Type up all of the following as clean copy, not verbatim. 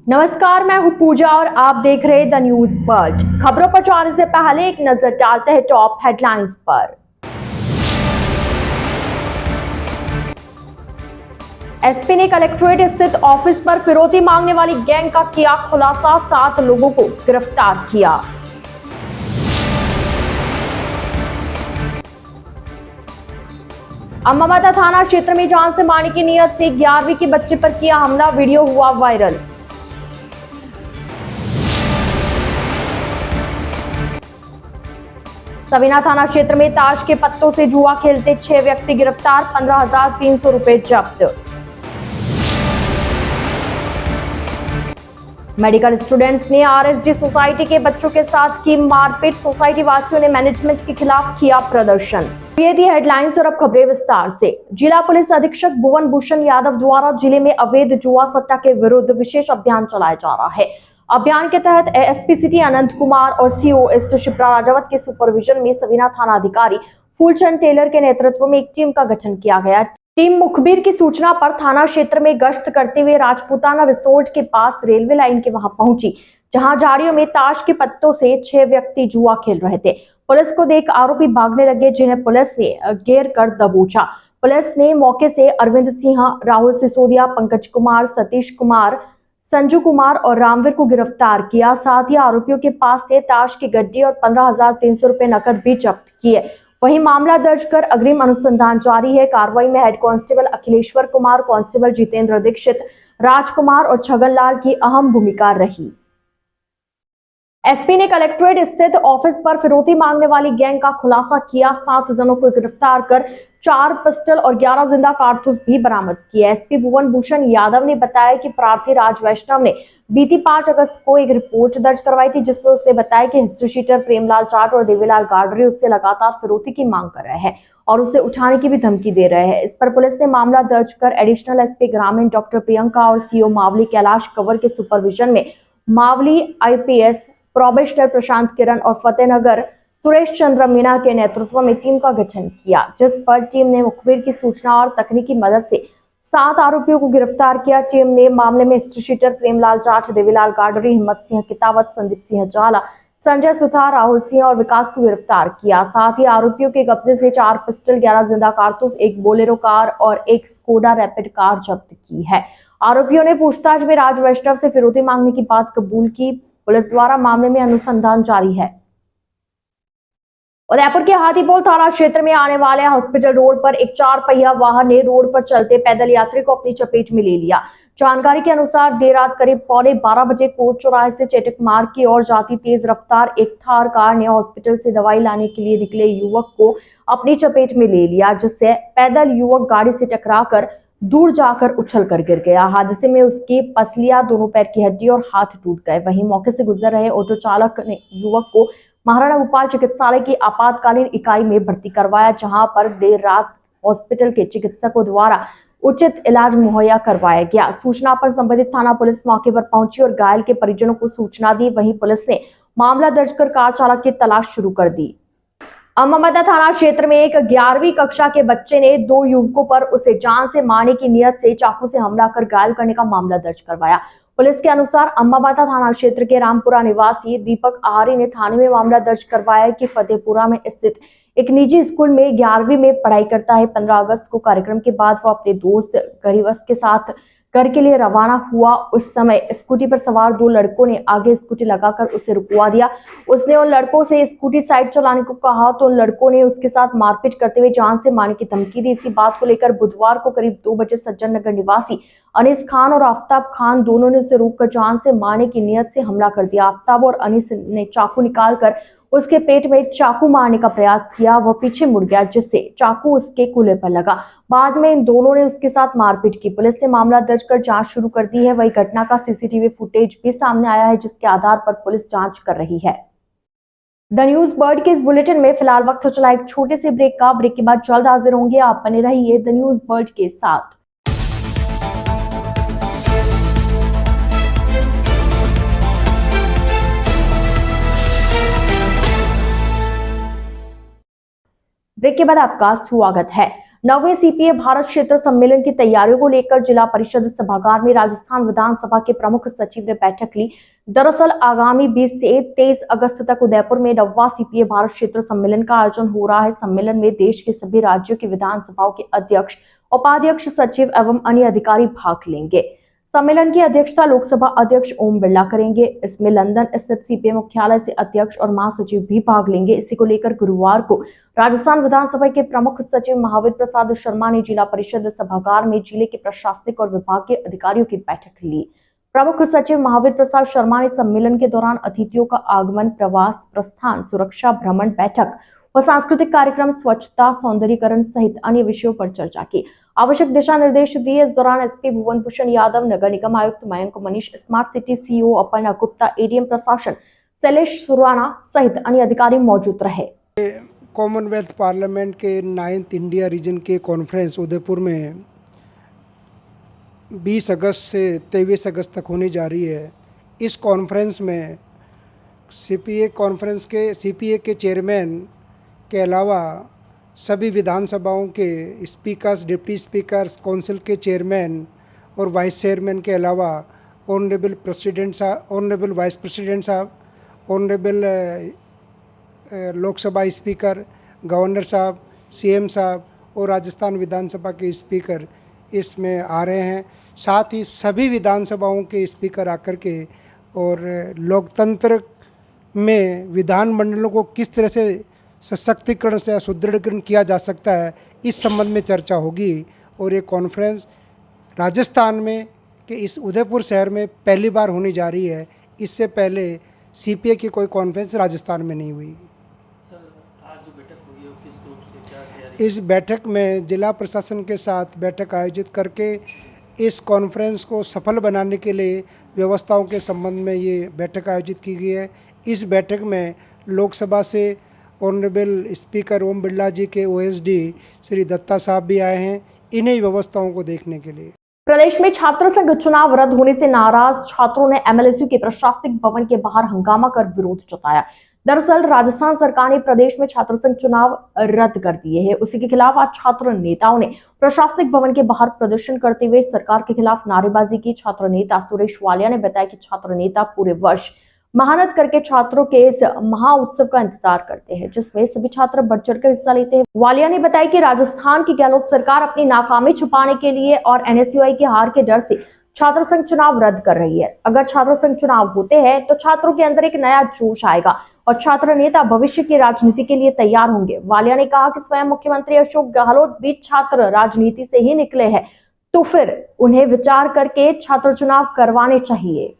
नमस्कार, मैं हूं पूजा और आप देख रहे हैं द न्यूज बर्ड। खबरों पर जाने से पहले एक नजर डालते हैं टॉप हेडलाइंस पर। एसपी ने कलेक्ट्रेट स्थित ऑफिस पर फिरौती मांगने वाली गैंग का किया खुलासा, 7 लोगों को गिरफ्तार किया। अम्बाबादा थाना क्षेत्र में जान से मारने की नीयत से 11वीं के बच्चे पर किया हमला, वीडियो हुआ वायरल। सवीना थाना क्षेत्र में ताश के पत्तों से जुआ खेलते 6 व्यक्ति गिरफ्तार, 15,300 रुपए जब्त। मेडिकल स्टूडेंट्स ने आरएसजी सोसाइटी के बच्चों के साथ की मारपीट, सोसाइटी वासियों ने मैनेजमेंट के खिलाफ किया प्रदर्शन। ये थी हेडलाइंस और अब खबरें विस्तार से। जिला पुलिस अधीक्षक भुवन भूषण यादव द्वारा जिले में अवैध जुआ सट्टा के विरुद्ध विशेष अभियान चलाया जा रहा है। अभियान के तहत एएसपी सिटी अनंत कुमार और सीओ एस शिप्रा राजावत के सुपरविजन में सवीना थाना अधिकारी फूलचंद टेलर के नेतृत्व में एक टीम का गठन किया गया। टीम मुखबिर की सूचना पर थाना क्षेत्र में गश्त करते हुए राजपूताना रिसोर्ट के पास रेलवे लाइन के वहां पहुंची, जहां झाड़ियों में ताश के पत्तों से 6 व्यक्ति जुआ खेल रहे थे। पुलिस को देख आरोपी भागने लगे, जिन्हें पुलिस ने घेर कर दबोचा। पुलिस ने मौके से अरविंद सिंह, राहुल सिसोदिया, पंकज कुमार, सतीश कुमार, संजू कुमार और रामवीर को गिरफ्तार किया। साथ ही आरोपियों के पास से ताश की गड्डी और 15,300 रुपए नकद भी जब्त किए। वहीं मामला दर्ज कर अग्रिम अनुसंधान जारी है। कार्रवाई में head constable Akhileshwar Kumar, constable Jitendra Dixit, Rajkumar और छगनलाल की अहम भूमिका रही। एसपी ने कलेक्ट्रेट स्थित ऑफिस पर फिरौती मांगने वाली गैंग का खुलासा किया। 7 जनों को गिरफ्तार कर 4 पिस्टल और 11 जिंदा कारतूस भी बरामद किए। एसपी भुवन भूषण यादव ने बताया कि प्रार्थी राज वैष्णव ने बीती 5 अगस्त को एक रिपोर्ट दर्ज करवाई थी, जिसमें उसने बताया कि हिस्ट्री शीटर प्रेमलाल चाट और देवीलाल गाडरे उससे लगातार फिरौती की मांग कर रहे हैं और उसे उठाने की भी धमकी दे रहे हैं। इस पर पुलिस ने मामला दर्ज कर एडिशनल एसपी ग्रामीण डॉक्टर प्रियंका और सीओ मावली कैलाश कंवर के सुपरविजन में मावली आईपीएस, प्रोबेशनर प्रशांत किरण और फतेहनगर सुरेश चंद्र मीना के नेतृत्व में टीम का गठन किया, जिस पर टीम ने मुखबिर की सूचना और तकनीकी मदद से 7 आरोपियों को गिरफ्तार किया। टीम ने मामले में हिस्ट्री शीटर प्रेमलाल चाट, देवीलाल गाडरे, हिम्मत सिंह कितावत, संदीप सिंह जाला, संजय सुथार, राहुल सिंह और विकास को गिरफ्तार किया। साथ ही आरोपियों के कब्जे से 4 पिस्टल, 11 जिंदा कारतूस, एक बोलेरो कार और एक स्कोडा रैपिड कार जब्त की है। आरोपियों ने पूछताछ में राज वैष्णव से फिरौती मांगने की बात कबूल की। पुलिस द्वारा मामले में अनुसंधान जारी है। उदयपुर के हाथीपोल थाना क्षेत्र में आने वाले हॉस्पिटल रोड पर एक 4 पहिया वाहन ने रोड पर चलते पैदल यात्री को अपनी चपेट में ले लिया। जानकारी के अनुसार देर रात करीब 11:15 बजे कोट चौराहे से चेटक मार्ग की ओर जाती तेज रफ्तार एक थार कार ने हॉस्पिटल से दवाई लाने के लिए निकले युवक को अपनी चपेट में ले लिया, जिससे पैदल युवक गाड़ी से टकराकर दूर जाकर उछल कर गिर गया। हादसे में उसकी पसलियां, दोनों पैर की हड्डी और हाथ टूट गए। वहीं मौके से गुजर रहे ऑटो चालक ने युवक को महाराणा भोपाल चिकित्सालय की आपातकालीन इकाई में भर्ती करवाया, जहां पर देर रात हॉस्पिटल के चिकित्सकों द्वारा उचित इलाज मुहैया करवाया गया। सूचना पर संबंधित थाना पुलिस मौके पर पहुंची और घायल के परिजनों को सूचना दी। वहीं पुलिस ने मामला दर्ज कर कार चालक की तलाश शुरू कर दी। अम्बाबादा थाना क्षेत्र में एक 11वीं कक्षा के बच्चे ने 2 युवकों पर उसे जान से मारने की नियत से चाकू से हमला कर घायल करने का मामला दर्ज करवाया। पुलिस के अनुसार अम्बाबादा थाना क्षेत्र के रामपुरा निवासी दीपक आहारी ने थाने में मामला दर्ज करवाया कि फतेहपुरा में स्थित एक निजी स्कूल में 11वीं में पढ़ाई करता है। 15 अगस्त को कार्यक्रम के बाद वो अपने दोस्त गरीबस के साथ घर के लिए रवाना हुआ। उस समय स्कूटी पर सवार 2 लड़कों ने आगे स्कूटी लगाकर उसे रुकवा दिया। उसने उन लड़कों से स्कूटी साइड चलाने को कहा तो उन लड़कों ने उसके साथ मारपीट करते हुए जान से मारने की धमकी दी। इसी बात को लेकर बुधवार को करीब 2 बजे सज्जन नगर निवासी अनीस खान और आफ्ताब खान दोनों ने उसे रोककर जान से मारने की नियत से हमला कर दिया। आफ्ताब और अनीस ने चाकू निकालकर उसके पेट में चाकू मारने का प्रयास किया। वह पीछे मुड़ गया, जिससे चाकू उसके कूल्हे पर लगा। बाद में इन दोनों ने उसके साथ मारपीट की। पुलिस ने मामला दर्ज कर जांच शुरू कर दी है। वही घटना का सीसीटीवी फुटेज भी सामने आया है, जिसके आधार पर पुलिस जांच कर रही है। द न्यूज बर्ड के इस बुलेटिन में फिलहाल वक्त हो चला एक छोटे से ब्रेक का। ब्रेक के बाद जल्द हाजिर होंगे। आप बने रहिए द न्यूज बर्ड के साथ। ब्रेक के बाद आपका स्वागत है। 9वें सीपीए भारत क्षेत्र सम्मेलन की तैयारियों को लेकर जिला परिषद सभागार में राजस्थान विधानसभा के प्रमुख सचिव ने बैठक ली। दरअसल आगामी 20 से 23 अगस्त तक उदयपुर में 9वां सीपीए भारत क्षेत्र सम्मेलन का आयोजन हो रहा है। सम्मेलन में देश के सभी राज्यों की विधानसभाओं के अध्यक्ष, उपाध्यक्ष, सचिव एवं अन्य अधिकारी भाग लेंगे। सम्मेलन की अध्यक्षता लोकसभा अध्यक्ष ओम बिरला करेंगे। इसमें लंदन स्थित सीपीए मुख्यालय से अध्यक्ष और महासचिव भी भाग लेंगे। इसी को लेकर गुरुवार को राजस्थान विधानसभा के प्रमुख सचिव महावीर प्रसाद शर्मा ने जिला परिषद सभागार में जिले के प्रशासनिक और विभागीय अधिकारियों की बैठक ली। प्रमुख सचिव महावीर प्रसाद शर्मा ने सम्मेलन के दौरान अतिथियों का आगमन, प्रवास, प्रस्थान, सुरक्षा, भ्रमण, बैठक और सांस्कृतिक कार्यक्रम, स्वच्छता, सौंदर्यीकरण सहित अन्य विषयों पर चर्चा की। आवश्यक दिशा निर्देश दिए। इस दौरान एसपी भुवन भूषण यादव, नगर निगम आयुक्त Mayank Manish, smart city CEO Aparna Gupta, ADM प्रशासन शैलेश सुराना सहित अन्य अधिकारी मौजूद रहे। कॉमनवेल्थ पार्लियामेंट के 9th इंडिया रीजन के कॉन्फ्रेंस उदयपुर में 20 अगस्त से 23 अगस्त तक होने जा रही है। इस कॉन्फ्रेंस में सीपीए के चेयरमैन के अलावा सभी विधानसभाओं के स्पीकर्स, डिप्टी स्पीकर्स, काउंसिल के चेयरमैन और वाइस चेयरमैन के अलावा ऑनरेबल प्रेसिडेंट साहब, ऑनरेबल वाइस प्रेसिडेंट साहब, ऑनरेबल लोकसभा स्पीकर, गवर्नर साहब, सीएम साहब और राजस्थान विधानसभा के स्पीकर इसमें आ रहे हैं। साथ ही सभी विधानसभाओं के स्पीकर आकर के और लोकतंत्र में विधानमंडलों को किस तरह से सशक्तिकरण से सुदृढ़ीकरण किया जा सकता है, इस संबंध में चर्चा होगी। और ये कॉन्फ्रेंस राजस्थान में कि इस उदयपुर शहर में पहली बार होने जा रही है। इससे पहले सीपीए की कोई कॉन्फ्रेंस राजस्थान में नहीं हुई। आज जो बैठक हुई है किस रूप से क्या तैयारी? इस बैठक में जिला प्रशासन के साथ बैठक आयोजित करके इस कॉन्फ्रेंस को सफल बनाने के लिए व्यवस्थाओं के संबंध में ये बैठक आयोजित की गई है। इस बैठक में लोकसभा से ऑनरेबल स्पीकर ओम बिरला जी के ओएसडी श्री दत्ता साहब भी आए हैं इन्हीं व्यवस्थाओं को देखने के लिए। प्रदेश में छात्र संघ चुनाव रद्द होने से नाराज छात्रों ने एमएलएसयू के प्रशासनिक भवन के बाहर हंगामा कर विरोध जताया। दरअसल राजस्थान सरकार ने प्रदेश में छात्र संघ चुनाव रद्द कर दिए हैं। उसी के खिलाफ आज छात्र नेताओं ने प्रशासनिक भवन के बाहर प्रदर्शन करते हुए सरकार के खिलाफ नारेबाजी की। छात्र नेता सुरेश वालिया ने बताया कि छात्र नेता पूरे वर्ष मेहनत करके छात्रों के इस महा उत्सव का इंतजार करते हैं, जिसमें सभी छात्र बढ़ चढ़कर हिस्सा लेते हैं। वालिया ने बताया कि राजस्थान की गहलोत सरकार अपनी नाकामी छुपाने के लिए और एनएसयूआई की हार के डर से छात्र संघ चुनाव रद्द कर रही है। अगर छात्र संघ चुनाव होते हैं तो छात्रों के अंदर एक नया जोश आएगा और छात्र नेता भविष्य की राजनीति के लिए तैयार होंगे। वालिया ने कहा कि स्वयं मुख्यमंत्री अशोक गहलोत भी छात्र राजनीति से ही निकले हैं, तो फिर उन्हें विचार करके छात्र चुनाव करवाने चाहिए।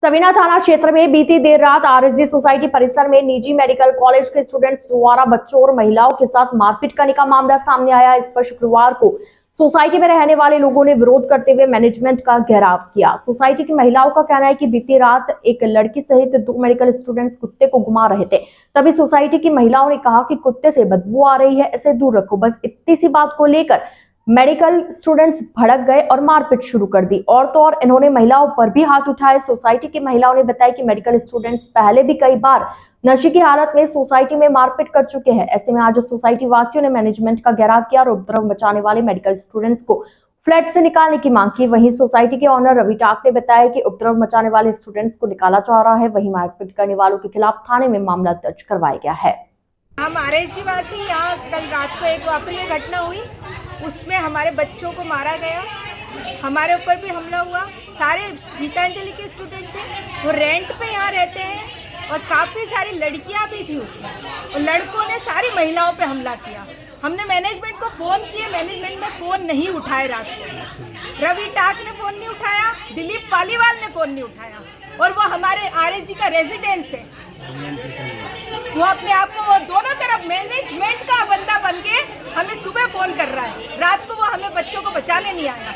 सवीना थाना क्षेत्र में बीती देर रात आरएसजी सोसाइटी परिसर में निजी मेडिकल कॉलेज के स्टूडेंट्स द्वारा बच्चों और महिलाओं के साथ मारपीट करने का मामला सामने आया। इस पर शुक्रवार को सोसाइटी में रहने वाले लोगों ने विरोध करते हुए मैनेजमेंट का घेराव किया। सोसाइटी की महिलाओं का कहना है कि बीती रात एक लड़की सहित 2 मेडिकल स्टूडेंट्स कुत्ते को घुमा रहे थे। तभी सोसाइटी की महिलाओं ने कहा कि कुत्ते से बदबू आ रही है, इसे दूर रखो। बस इतनी सी बात को लेकर मेडिकल स्टूडेंट्स भड़क गए और मारपीट शुरू कर दी। और तो और इन्होंने महिलाओं पर भी हाथ उठाए। सोसाइटी की महिलाओं ने बताया कि मेडिकल स्टूडेंट्स पहले भी कई बार नशे की हालत में सोसाइटी में मारपीट कर चुके हैं। ऐसे में आज सोसाइटी वासियों ने मैनेजमेंट का घेराव किया और उपद्रव मचाने वाले मेडिकल स्टूडेंट्स को फ्लैट से निकालने की मांग की। वहीं सोसाइटी के ऑनर रवि टाक ने बताया कि उपद्रव मचाने वाले स्टूडेंट्स को निकाला जा रहा है। वहीं मारपीट करने वालों के खिलाफ थाने में मामला दर्ज करवाया गया है। हम आरएसजी वासी यहाँ कल रात को एक अप्रिय घटना हुई, उसमें हमारे बच्चों को मारा गया, हमारे ऊपर भी हमला हुआ। सारे गीतांजलि के स्टूडेंट थे, वो रेंट पे यहाँ रहते हैं और काफ़ी सारी लड़कियाँ भी थी उसमें, और लड़कों ने सारी महिलाओं पे हमला किया। हमने मैनेजमेंट को फ़ोन किए, मैनेजमेंट में फ़ोन नहीं उठाए। रात को रवि टाक ने फ़ोन नहीं उठाया, दिलीप पालीवाल ने फ़ोन नहीं उठाया, और वो हमारे आरएसजी का रेजिडेंस है। वो अपने आप को दोनों तरफ मैनेजमेंट का बंदा बन के हमें सुबह फ़ोन कर रहा है, रात को वो हमें बच्चों को बचाने नहीं आया।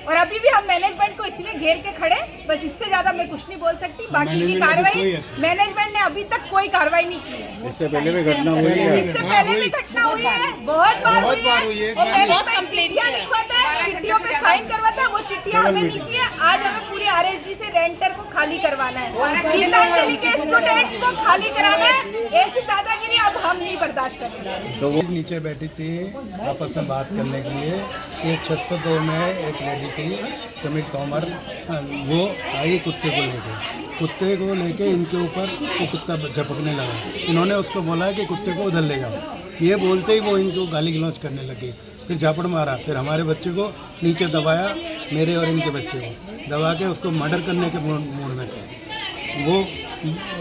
और अभी भी हम मैनेजमेंट को इसलिए घेर के खड़े, बस इससे ज्यादा मैं कुछ नहीं बोल सकती। बाकी की कार्रवाई मैनेजमेंट ने अभी तक कोई कार्रवाई नहीं की है। इससे पहले भी घटना हुई है, इससे पहले भी घटना हुई है, बहुत बार हुई है। और मैनेजमेंट चिट्ठियां लिखवाता है, चिट्ठियों पे साइन करवाता है, वो चिट्ठियां हमें नीचे है। आज हमें पूरे आरएसजी से रेंटर को खाली करवाना है, गीतांजलि के स्टूडेंट्स को खाली कराना है। ऐसी दादागिरी अब हम नहीं बर्दाश्त कर सकते। तो वो नीचे बैठी थी आपस में बात करने के लिए। एक 602 में एक लेडी थी कमिट तोमर, वो आई कुत्ते को लेके इनके ऊपर वो कुत्ता झपकने लगा। इन्होंने उसको बोला कि कुत्ते को उधर ले जाओ। ये बोलते ही वो इनको गाली गलौज करने लगे, फिर झापड़ मारा, फिर हमारे बच्चे को नीचे दबाया, मेरे और इनके बच्चे को दबा के उसको मर्डर करने के मूड में थे। वो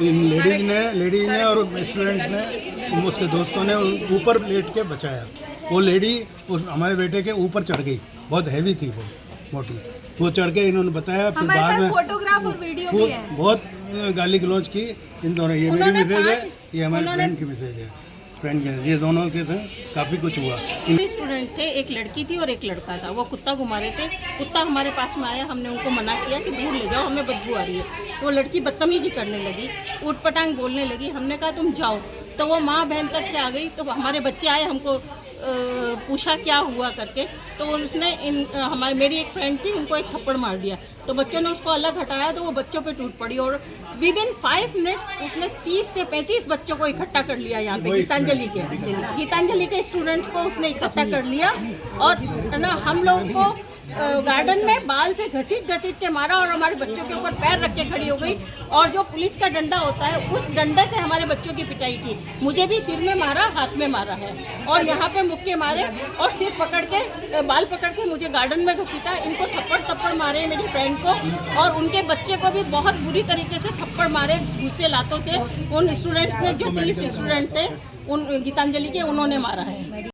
लेडीज ने और स्टूडेंट ने, उसके दोस्तों ने ऊपर लेट के बचाया। वो लेडी उस हमारे बेटे के ऊपर चढ़ गई, बहुत हैवी थी वो, मोटी, वो चढ़ के इन्होंने बताया। फिर बाद में फोटोग्राफ और वीडियो भी है। बहुत गाली गलौज की इन दोनों। ये मेरी मैसेज है, ये हमारे फ्रेंड की मैसेज है, फ्रेंड के, ये दोनों के थे। काफ़ी कुछ हुआ। स्टूडेंट थे, एक लड़की थी और एक लड़का था। वो कुत्ता घुमा रहे थे, कुत्ता हमारे पास में आया, हमने उनको मना किया कि दूर ले जाओ, हमें बदबू आ रही है। तो वो लड़की बदतमीजी करने लगी, ऊटपटांग बोलने लगी। हमने कहा तुम जाओ, तो वो माँ बहन तक के आ गई। तो हमारे बच्चे आए, हमको पूछा क्या हुआ करके, तो उसने मेरी एक फ्रेंड थी, उनको एक थप्पड़ मार दिया। तो बच्चों ने उसको अलग हटाया, तो वो बच्चों पे टूट पड़ी और विद इन 5 मिनट्स उसने 30 से 35 बच्चों को इकट्ठा कर लिया। यहाँ पे गीतांजलि के स्टूडेंट्स को उसने इकट्ठा कर लिया और ना हम लोगों को गार्डन में बाल से घसीट के मारा और हमारे बच्चों के ऊपर पैर रख के खड़ी हो गई। और जो पुलिस का डंडा होता है, उस डंडे से हमारे बच्चों की पिटाई की। मुझे भी सिर में मारा, हाथ में मारा है और यहाँ पे मुक्के मारे और सिर पकड़ के, बाल पकड़ के मुझे गार्डन में घसीटा। इनको थप्पड़ मारे मेरी फ्रेंड को, और उनके बच्चे को भी बहुत बुरी तरीके से थप्पड़ मारे घुसे लातों से। उन स्टूडेंट्स ने, जो 30 स्टूडेंट थे उन गीतांजलि के, उन्होंने मारा है।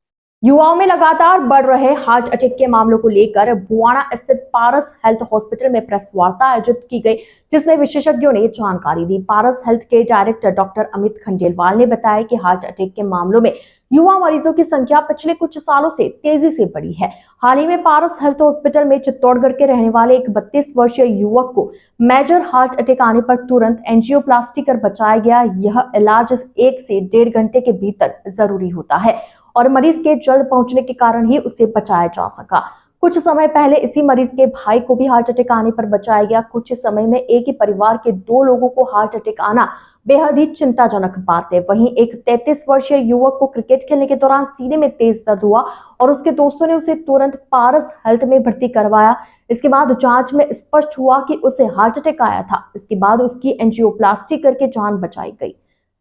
युवाओं में लगातार बढ़ रहे हार्ट अटैक के मामलों को लेकर बुआना स्थित पारस हेल्थ हॉस्पिटल में प्रेस वार्ता आयोजित की गई, जिसमें विशेषज्ञों ने जानकारी दी। पारस हेल्थ के डायरेक्टर डॉक्टर अमित खंडेलवाल ने बताया कि हार्ट अटैक के मामलों में युवा मरीजों की संख्या पिछले कुछ सालों से तेजी से बढ़ी है। हाल ही में पारस हेल्थ हॉस्पिटल में चित्तौड़गढ़ के रहने वाले एक 32 वर्षीय युवक को मेजर हार्ट अटैक आने पर तुरंत एंजियोप्लास्टी कर बचाया गया। यह इलाज 1 से 1.5 घंटे के भीतर जरूरी होता है और मरीज के जल्द पहुंचने के कारण ही उसे बचाया जा सका। कुछ समय पहले इसी मरीज के भाई को भी हार्ट अटैक आने पर बचाया गया। कुछ समय में एक ही परिवार के 2 लोगों को हार्ट अटैक आना बेहद ही चिंताजनक बात है। वहीं एक 33 वर्षीय युवक को क्रिकेट खेलने के दौरान सीने में तेज दर्द हुआ और उसके दोस्तों ने उसे तुरंत पारस हेल्थ में भर्ती करवाया। इसके बाद जांच में स्पष्ट हुआ कि उसे हार्ट अटैक आया था। इसके बाद उसकी एंजियोप्लास्टी करके जान बचाई गई।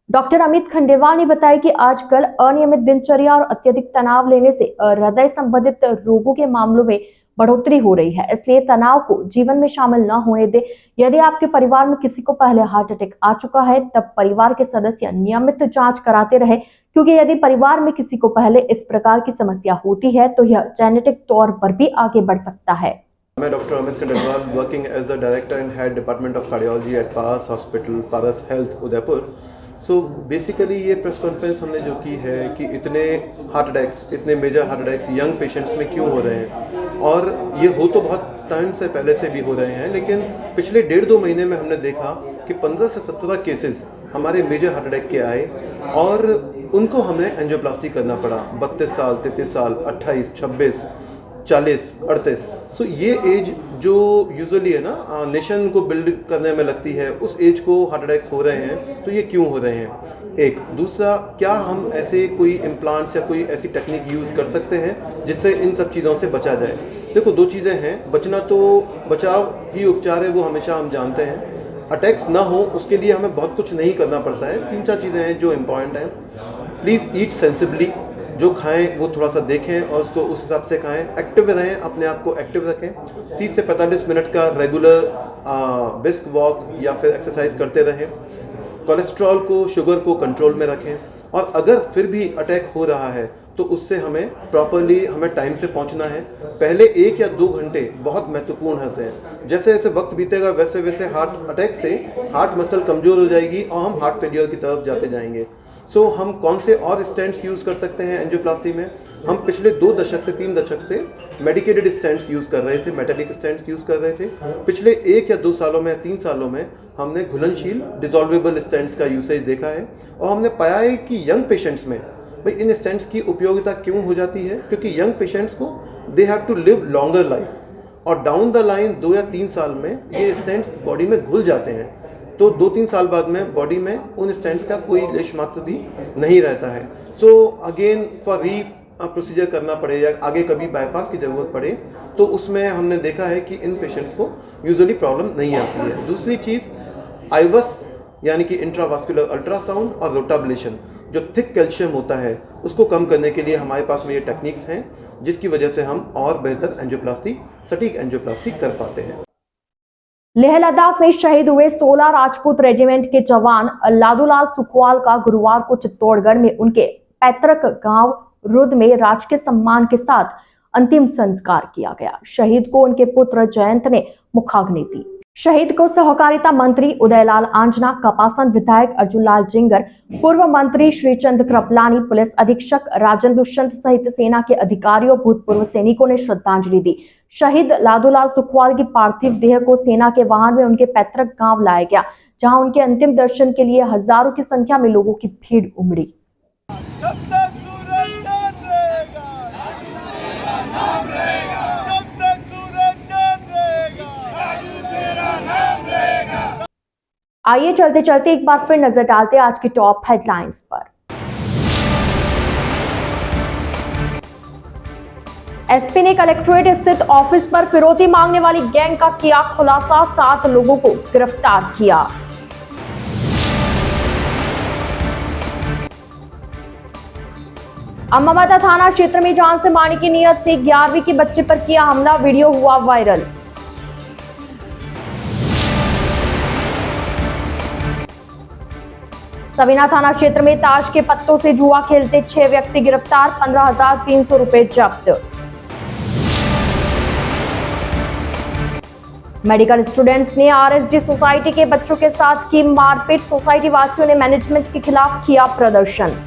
डॉक्टर अमित खंडेलवाल ने बताया कि आजकल अनियमित दिनचर्या और अत्यधिक तनाव लेने से हृदय संबंधित रोगों के मामलों में बढ़ोतरी हो रही है, इसलिए तनाव को जीवन में शामिल न होने दे। यदि आपके परिवार में किसी को पहले हार्ट अटैक आ चुका है, तब परिवार के सदस्य नियमित जांच कराते रहे, क्योंकि यदि परिवार में किसी को पहले इस प्रकार की समस्या होती है तो यह जेनेटिक तौर पर भी आगे बढ़ सकता है। मैं doctor Amit Khandelwal, working as the director and head department of cardiology at Paras hospital, Paras health, Udaipur. So basically ये प्रेस कॉन्फ्रेंस हमने जो की है कि इतने हार्ट अटैक्स, इतने major heart attacks young patients में क्यों हो रहे हैं, और ये हो तो बहुत टाइम से पहले से भी हो रहे हैं, लेकिन पिछले 1.5-2 महीने में हमने देखा कि 15 से 17 केसेस हमारे मेजर हार्ट अटैक के आए और उनको हमें एंजियोप्लास्टी करना पड़ा। 32 साल, 33 साल, 28, 26, 40, 38। सो ये एज जो यूजुअली है ना नेशन को बिल्ड करने में लगती है, उस एज को हार्ट अटैक्स हो रहे हैं, तो ये क्यों हो रहे हैं? एक दूसरा, क्या हम ऐसे कोई इम्प्लांट्स या कोई ऐसी टेक्निक यूज़ कर सकते हैं जिससे इन सब चीज़ों से बचा जाए? देखो, 2 चीज़ें हैं, बचना तो बचाव ही उपचार है, वो हमेशा हम जानते हैं। अटैक्स ना हो उसके लिए हमें बहुत कुछ नहीं करना पड़ता है। 3-4 चीज़ें हैं जो इम्पॉर्टेंट हैं। प्लीज़ ईट सेंसिबली, जो खाएं वो थोड़ा सा देखें और उसको उस हिसाब से खाएं। एक्टिव रहें, अपने आप को एक्टिव रखें। 30 से 45 मिनट का रेगुलर ब्रिस्क वॉक या फिर एक्सरसाइज करते रहें। कोलेस्ट्रॉल को, शुगर को कंट्रोल में रखें, और अगर फिर भी अटैक हो रहा है तो उससे हमें प्रॉपरली टाइम से पहुंचना है। पहले 1 या 2 घंटे बहुत महत्वपूर्ण होते हैं। जैसे जैसे वक्त बीतेगा वैसे वैसे हार्ट अटैक से हार्ट मसल कमज़ोर हो जाएगी और हम हार्ट फेलियर की तरफ जाते जाएंगे। सो हम कौन से और स्टेंट्स यूज़ कर सकते हैं एंजियोप्लास्टी में? हम पिछले 2 दशक से 3 दशक से मेडिकेटेड स्टेंट्स यूज़ कर रहे थे, मेटेलिक स्टेंट्स यूज़ कर रहे थे। पिछले 1 या 2 सालों में, 3 सालों में हमने घुलनशील डिसॉल्वेबल स्टेंट्स का यूसेज देखा है और हमने पाया है कि यंग पेशेंट्स में भाई इन स्टेंट्स की उपयोगिता क्यों हो जाती है? क्योंकि यंग पेशेंट्स को they have to live longer life और डाउन द लाइन 2 या 3 साल में ये स्टेंट्स बॉडी में घुल जाते हैं, तो 2-3 साल बाद में बॉडी में उन स्टेंट्स का कोई लेश मात्र भी नहीं रहता है। सो अगेन फॉर प्रोसीजर करना पड़े या आगे कभी बाईपास की ज़रूरत पड़े तो उसमें हमने देखा है कि इन पेशेंट्स को यूजुअली प्रॉब्लम नहीं आती है। दूसरी चीज़ आईवस यानी कि इंट्रावास्कुलर अल्ट्रासाउंड और रोटाब्लेशन, जो थिक कैल्शियम होता है उसको कम करने के लिए हमारे पास में ये टेक्निक्स हैं जिसकी वजह से हम और बेहतर एंजियोप्लास्टी, सटीक एंजियोप्लास्टी कर पाते हैं। लेह लद्दाख में शहीद हुए 16 राजपूत रेजिमेंट के जवान लादूलाल सुखवाल का गुरुवार को चित्तौड़गढ़ में उनके पैतृक गांव रुद में राजकीय सम्मान के साथ अंतिम संस्कार किया गया। शहीद को उनके पुत्र जयंत ने मुखाग्नि दी। शहीद को सहकारिता मंत्री उदयलाल आंजना, कपासन विधायक अर्जुन लाल जिंगर, पूर्व मंत्री श्रीचंद कृपलानी, पुलिस अधीक्षक राजन दुष्यंत सहित सेना के अधिकारियों, भूतपूर्व सैनिकों ने श्रद्धांजलि दी। शहीद लादूलाल सुखवाल की पार्थिव देह को सेना के वाहन में उनके पैतृक गांव लाया गया, जहां उनके अंतिम दर्शन के लिए हजारों की संख्या में लोगों की भीड़ उमड़ी। आइए चलते चलते एक बार फिर नजर डालते हैं आज की टॉप हेडलाइंस पर। एसपी ने कलेक्ट्रेट स्थित ऑफिस पर फिरौती मांगने वाली गैंग का किया खुलासा, 7 लोगों को गिरफ्तार किया। अम्माबादा थाना क्षेत्र में जान से मारने की नीयत से 11वीं के बच्चे पर किया हमला, वीडियो हुआ वायरल। सवीना थाना क्षेत्र में ताश के पत्तों से जुआ खेलते 6 व्यक्ति गिरफ्तार, 15,300 रुपए जब्त। मेडिकल स्टूडेंट्स ने आरएसजी सोसाइटी के बच्चों के साथ की मारपीट, सोसाइटी वासियों ने मैनेजमेंट के खिलाफ किया प्रदर्शन।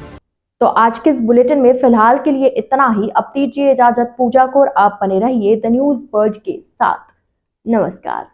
तो आज के इस बुलेटिन में फिलहाल के लिए इतना ही। अब दीजिए इजाजत पूजा को और आप बने रहिए द न्यूज बर्ड के साथ। नमस्कार।